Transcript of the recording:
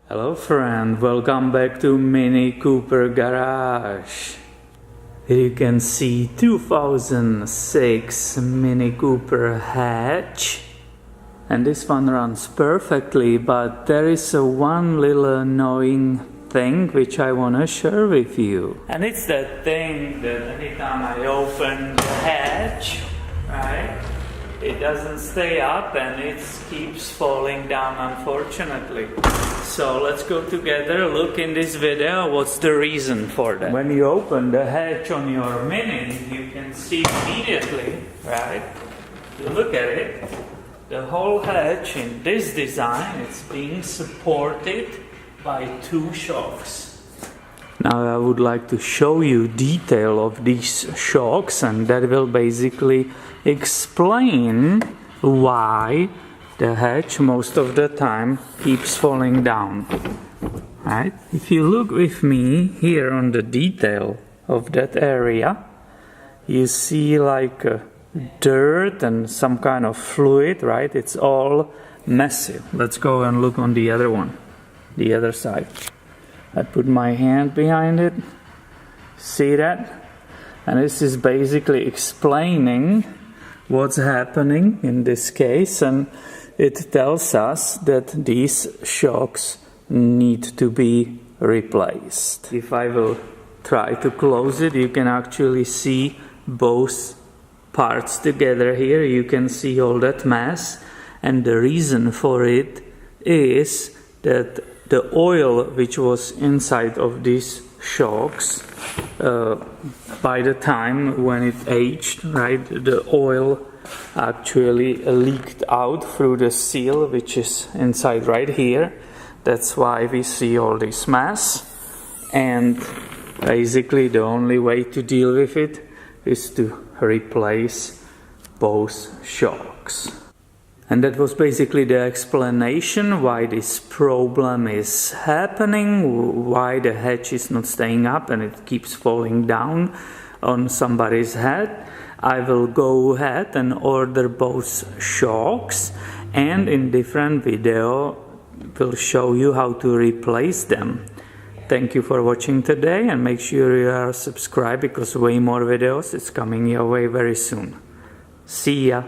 Hello friend, welcome back to MiniCooper Garage. Here you can see 2006 MiniCooper hatch, and this one runs perfectly, but there is one little annoying thing which I want to share with you. And it's that thing that anytime I open the hatch, right, it doesn't stay up and it keeps falling down, unfortunately. So let's go together, look in this video what's the reason for that. When you open the hatch on your Mini, you can see immediately, right? You look at it, the whole hatch in this design is being supported by two shocks. Now I would like to show you detail of these shocks, and that will basically explain why the hatch most of the time keeps falling down. Right? If you look with me here on the detail of that area, you see like dirt and some kind of fluid, right? It's all messy. Let's go and look on the other one, the other side. I put my hand behind it. See that? And this is basically explaining what's happening in this case, and it tells us that these shocks need to be replaced. If I will try to close it, you can actually see both parts together here. You can see all that mess, and the reason for it is that the oil which was inside of these shocks, by the time when it aged, right, the oil actually leaked out through the seal which is inside right here. That's why we see all this mess, and basically the only way to deal with it is to replace both shocks. And that was basically the explanation why this problem is happening, why the hatch is not staying up and it keeps falling down on somebody's head. I will go ahead and order both shocks, and in different video will show you how to replace them. Thank you for watching today, and make sure you are subscribed because way more videos is coming your way very soon. See ya!